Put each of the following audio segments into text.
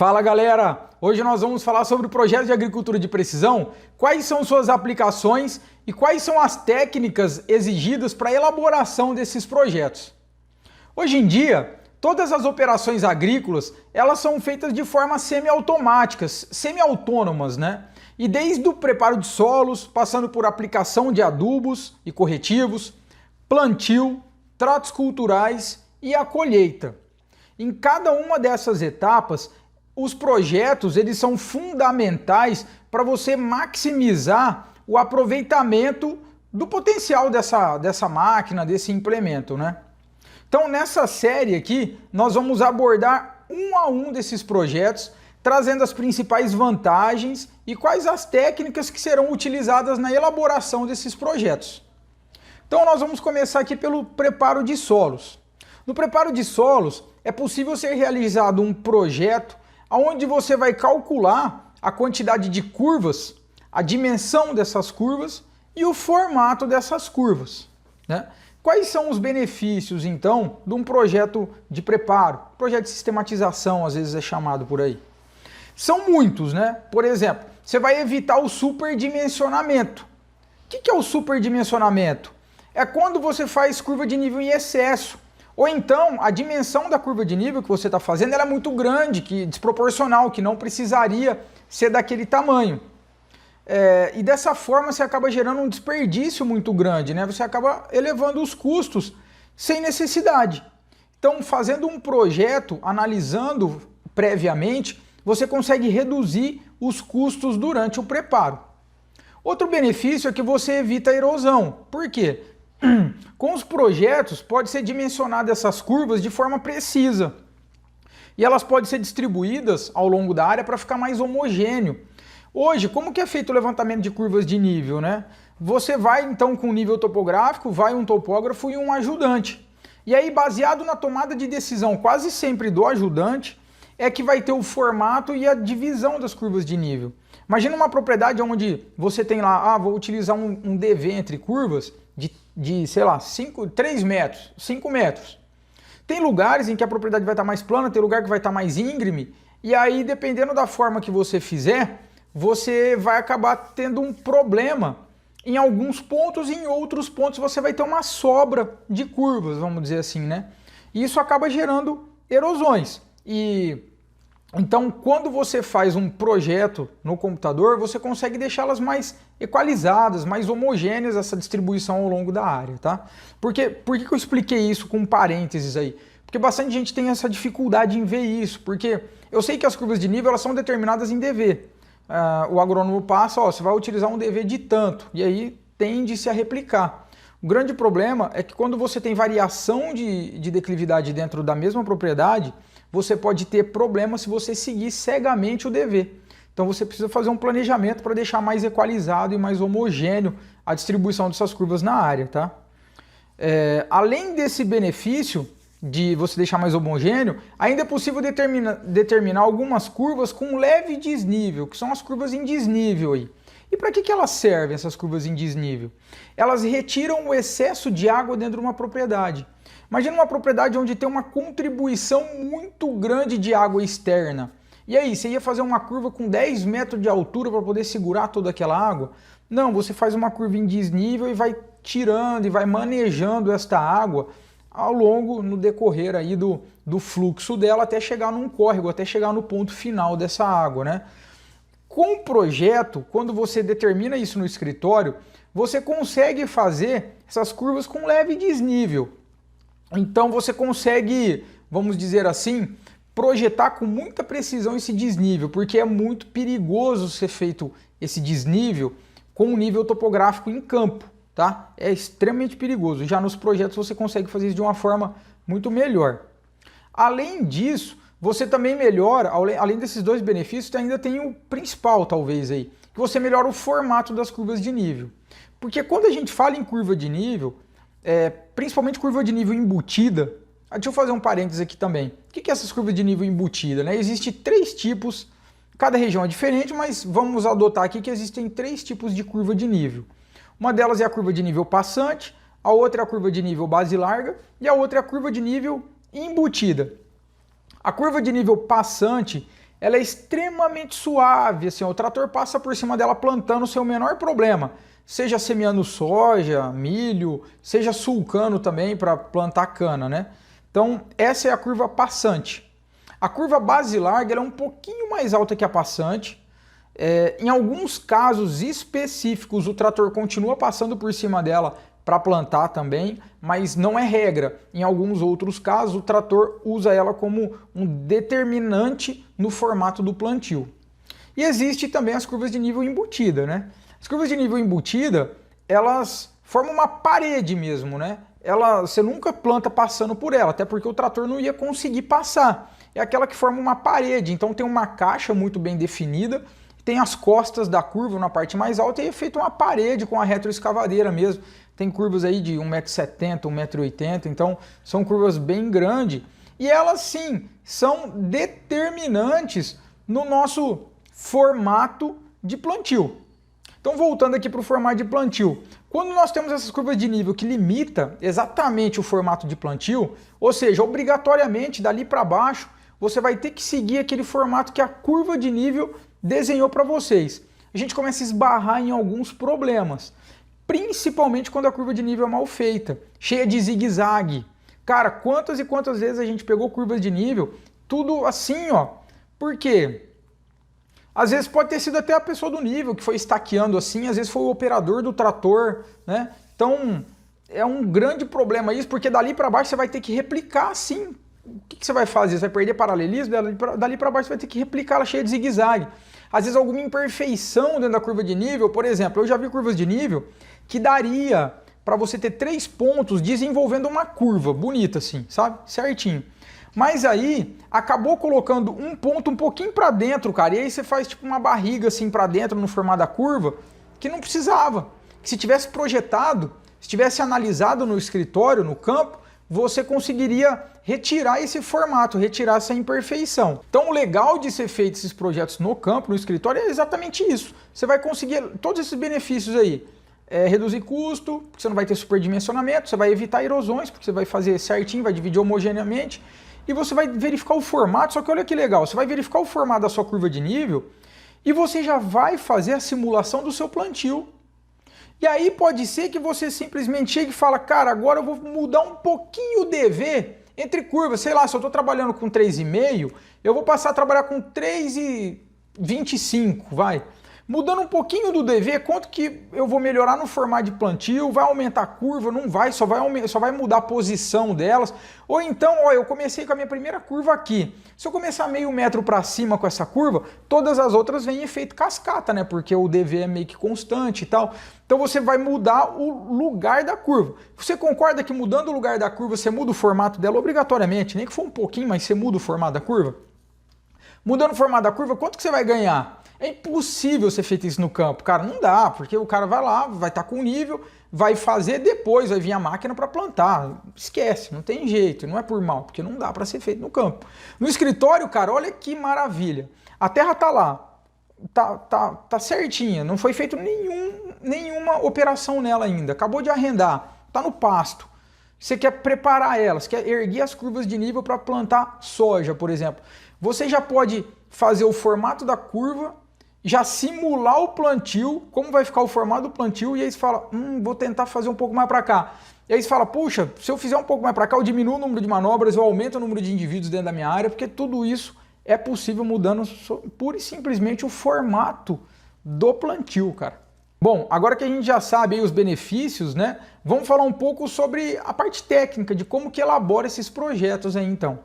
Fala galera, hoje nós vamos falar sobre o projeto de agricultura de precisão, quais são suas aplicações e quais são as técnicas exigidas para a elaboração desses projetos. Hoje em dia, todas as operações agrícolas, elas são feitas de forma semiautomáticas, semi-autônomas, né? E desde o preparo de solos, passando por aplicação de adubos e corretivos, plantio, tratos culturais e a colheita. Em cada uma dessas etapas, os projetos eles são fundamentais para você maximizar o aproveitamento do potencial dessa máquina, desse implemento, né? Então nessa série aqui nós vamos abordar um a um desses projetos, trazendo as principais vantagens e quais as técnicas que serão utilizadas na elaboração desses projetos. Então nós vamos começar aqui pelo preparo de solos. No preparo de solos é possível ser realizado um projeto onde você vai calcular a quantidade de curvas, a dimensão dessas curvas e o formato dessas curvas, né? Quais são os benefícios, então, de um projeto de preparo? Projeto de sistematização, às vezes é chamado por aí. São muitos, né? Por exemplo, você vai evitar o superdimensionamento. O que é o superdimensionamento? É quando você faz curva de nível em excesso. Ou então, a dimensão da curva de nível que você está fazendo ela é muito grande, desproporcional, que não precisaria ser daquele tamanho. E dessa forma você acaba gerando um desperdício muito grande, né? Você acaba elevando os custos sem necessidade. Então, fazendo um projeto, analisando previamente, você consegue reduzir os custos durante o preparo. Outro benefício é que você evita a erosão. Por quê? Com os projetos, pode ser dimensionado essas curvas de forma precisa. E elas podem ser distribuídas ao longo da área para ficar mais homogêneo. Hoje, como que é feito o levantamento de curvas de nível, né? Você vai então com o nível topográfico, vai um topógrafo e um ajudante. E aí, baseado na tomada de decisão quase sempre do ajudante, é que vai ter o formato e a divisão das curvas de nível. Imagina uma propriedade onde você tem lá, vou utilizar um DV entre curvas sei lá, 3 metros, 5 metros. Tem lugares em que a propriedade vai estar mais plana, tem lugar que vai estar mais íngreme, e aí, dependendo da forma que você fizer, você vai acabar tendo um problema em alguns pontos e em outros pontos você vai ter uma sobra de curvas, vamos dizer assim, né? E isso acaba gerando erosões. Então, quando você faz um projeto no computador, você consegue deixá-las mais equalizadas, mais homogêneas, essa distribuição ao longo da área, tá? Por que eu expliquei isso com parênteses aí? Porque bastante gente tem essa dificuldade em ver isso, porque eu sei que as curvas de nível elas são determinadas em DV. O agrônomo passa, você vai utilizar um DV de tanto, e aí tende-se a replicar. O grande problema é que quando você tem variação de declividade dentro da mesma propriedade, você pode ter problema se você seguir cegamente o DV. Então você precisa fazer um planejamento para deixar mais equalizado e mais homogêneo a distribuição dessas curvas na área, tá? Além desse benefício de você deixar mais homogêneo, ainda é possível determinar algumas curvas com leve desnível, que são as curvas em desnível aí. E para que elas servem, essas curvas em desnível? Elas retiram o excesso de água dentro de uma propriedade. Imagina uma propriedade onde tem uma contribuição muito grande de água externa. E aí, você ia fazer uma curva com 10 metros de altura para poder segurar toda aquela água? Não, você faz uma curva em desnível e vai tirando e vai manejando esta água ao longo, no decorrer aí do fluxo dela até chegar num córrego, até chegar no ponto final dessa água, né? Com o projeto, quando você determina isso no escritório, você consegue fazer essas curvas com leve desnível. Então você consegue, vamos dizer assim, projetar com muita precisão esse desnível, porque é muito perigoso ser feito esse desnível com um nível topográfico em campo, tá? É extremamente perigoso. Já nos projetos você consegue fazer isso de uma forma muito melhor. Além disso, você também melhora, além desses dois benefícios, ainda tem o principal talvez aí, que você melhora o formato das curvas de nível. Porque quando a gente fala em curva de nível, principalmente curva de nível embutida, deixa eu fazer um parênteses aqui também. O que é essas curvas de nível embutida, né? Existem 3 tipos, cada região é diferente, mas vamos adotar aqui que existem 3 tipos de curva de nível. Uma delas é a curva de nível passante, a outra é a curva de nível base larga e a outra é a curva de nível embutida. A curva de nível passante ela é extremamente suave, assim, o trator passa por cima dela plantando sem o menor problema, seja semeando soja, milho, seja sulcando também para plantar cana, né? Então essa é a curva passante. A curva base larga ela é um pouquinho mais alta que a passante. Em alguns casos específicos o trator continua passando por cima dela para plantar também, mas não é regra. Em alguns outros casos o trator usa ela como um determinante no formato do plantio. E existe também as curvas de nível embutida, né? As curvas de nível embutida, elas formam uma parede mesmo, né? Você nunca planta passando por ela, até porque o trator não ia conseguir passar. É aquela que forma uma parede, então tem uma caixa muito bem definida, tem as costas da curva na parte mais alta e é feita uma parede com a retroescavadeira mesmo. Tem curvas aí de 1,70 m, 1,80 m, então são curvas bem grandes. E elas sim, são determinantes no nosso formato de plantio. Então voltando aqui para o formato de plantio, quando nós temos essas curvas de nível que limita exatamente o formato de plantio, ou seja, obrigatoriamente dali para baixo, você vai ter que seguir aquele formato que a curva de nível desenhou para vocês. A gente começa a esbarrar em alguns problemas, principalmente quando a curva de nível é mal feita, cheia de zigue-zague. Cara, quantas e quantas vezes a gente pegou curvas de nível, tudo assim, ó, por quê? Às vezes pode ter sido até a pessoa do nível que foi estaqueando assim, às vezes foi o operador do trator, né? Então é um grande problema isso, porque dali para baixo você vai ter que replicar assim. O que você vai fazer? Você vai perder paralelismo? Dali para baixo você vai ter que replicar ela cheia de zigue-zague. Às vezes alguma imperfeição dentro da curva de nível, por exemplo, eu já vi curvas de nível que daria para você ter 3 pontos desenvolvendo uma curva bonita assim, sabe? Certinho. Mas aí acabou colocando um ponto um pouquinho para dentro, cara, e aí você faz tipo uma barriga assim para dentro no formato da curva, que não precisava. Que se tivesse projetado, se tivesse analisado no escritório, no campo, você conseguiria retirar esse formato, retirar essa imperfeição. Então o legal de ser feito esses projetos no campo, no escritório, é exatamente isso. Você vai conseguir todos esses benefícios aí. Reduzir custo, porque você não vai ter superdimensionamento, você vai evitar erosões, porque você vai fazer certinho, vai dividir homogeneamente, e você vai verificar o formato, só que olha que legal, você vai verificar o formato da sua curva de nível, e você já vai fazer a simulação do seu plantio. E aí pode ser que você simplesmente chegue e fala, cara, agora eu vou mudar um pouquinho o DV entre curvas, sei lá, se eu estou trabalhando com 3,5, eu vou passar a trabalhar com 3,25, vai. Mudando um pouquinho do DV, quanto que eu vou melhorar no formato de plantio, vai aumentar a curva, não vai, só vai mudar a posição delas. Ou então, ó, eu comecei com a minha primeira curva aqui. Se eu começar meio metro para cima com essa curva, todas as outras vêm em efeito cascata, né? Porque o DV é meio que constante e tal. Então você vai mudar o lugar da curva. Você concorda que mudando o lugar da curva, você muda o formato dela obrigatoriamente? Nem que for um pouquinho, mas você muda o formato da curva? Mudando o formato da curva, quanto que você vai ganhar? É impossível ser feito isso no campo, cara, não dá, porque o cara vai lá, vai estar com nível, vai fazer, depois vai vir a máquina para plantar. Esquece, não tem jeito, não é por mal, porque não dá para ser feito no campo. No escritório, cara, olha que maravilha. A terra tá lá, tá certinha, não foi feito nenhuma operação nela ainda, acabou de arrendar, tá no pasto. Você quer preparar ela, você quer erguer as curvas de nível para plantar soja, por exemplo. Você já pode fazer o formato da curva, já simular o plantio, como vai ficar o formato do plantio, e aí você fala, vou tentar fazer um pouco mais para cá. E aí você fala, puxa, se eu fizer um pouco mais para cá, eu diminuo o número de manobras, eu aumento o número de indivíduos dentro da minha área, porque tudo isso é possível mudando pura e simplesmente o formato do plantio, cara. Bom, agora que a gente já sabe aí os benefícios, né, vamos falar um pouco sobre a parte técnica, de como que elabora esses projetos aí então.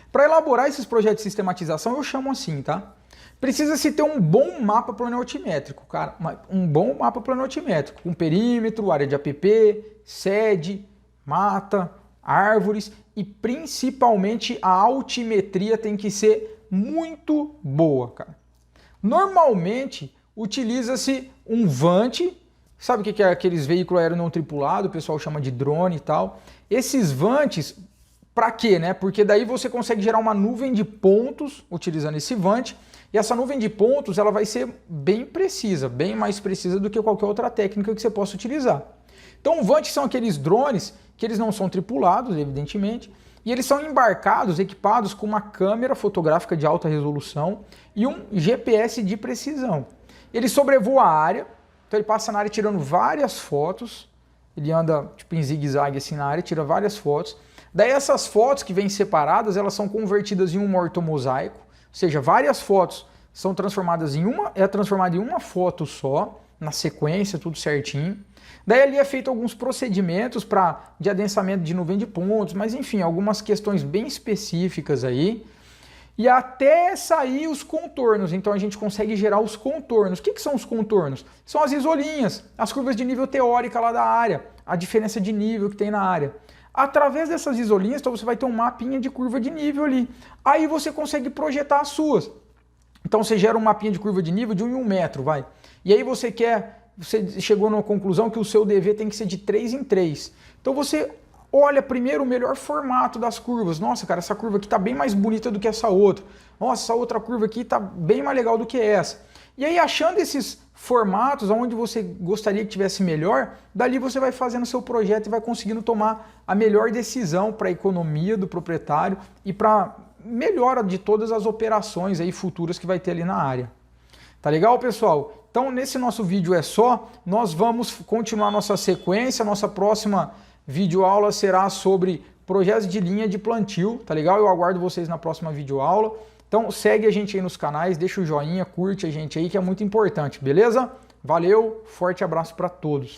Para elaborar esses projetos de sistematização, eu chamo assim, tá? Precisa-se ter um bom mapa planimétrico, cara. Um bom mapa planimétrico, com perímetro, área de APP, sede, mata, árvores e principalmente a altimetria tem que ser muito boa, cara. Normalmente, utiliza-se um Vant, sabe o que é aqueles veículos aéreos não tripulados, o pessoal chama de drone e tal. Esses Vants, para quê, né? Porque daí você consegue gerar uma nuvem de pontos utilizando esse Vant, e essa nuvem de pontos ela vai ser bem precisa, bem mais precisa do que qualquer outra técnica que você possa utilizar. Então, o Vant são aqueles drones que eles não são tripulados, evidentemente, E eles são embarcados, equipados com uma câmera fotográfica de alta resolução e um GPS de precisão. Ele sobrevoa a área, então ele passa na área tirando várias fotos, ele anda tipo em zigue-zague assim na área, tira várias fotos. Daí essas fotos que vêm separadas, elas são convertidas em um ortomosaico, ou seja, várias fotos são transformadas em uma foto só, na sequência, tudo certinho. Daí ali é feito alguns procedimentos de adensamento de nuvem de pontos, mas enfim, algumas questões bem específicas aí. E até sair os contornos, então a gente consegue gerar os contornos. O que são os contornos? São as isolinhas, as curvas de nível teórica lá da área, a diferença de nível que tem na área. Através dessas isolinhas, então você vai ter um mapinha de curva de nível ali. Aí você consegue projetar as suas. Então você gera um mapinha de curva de nível de 1 em 1 metro, vai. E aí você chegou numa conclusão que o seu DV tem que ser de 3 em 3. Então você olha primeiro o melhor formato das curvas. Nossa, cara, essa curva aqui está bem mais bonita do que essa outra. Nossa, essa outra curva aqui está bem mais legal do que essa. E aí, achando esses formatos, onde você gostaria que tivesse melhor, dali você vai fazendo seu projeto e vai conseguindo tomar a melhor decisão para a economia do proprietário e para melhora de todas as operações aí futuras que vai ter ali na área. Tá legal, pessoal? Então, nesse nosso vídeo é só. Nós vamos continuar nossa sequência. Nossa próxima videoaula será sobre projetos de linha de plantio, tá legal? Eu aguardo vocês na próxima videoaula. Então segue a gente aí nos canais, deixa o joinha, curte a gente aí que é muito importante, beleza? Valeu, forte abraço para todos.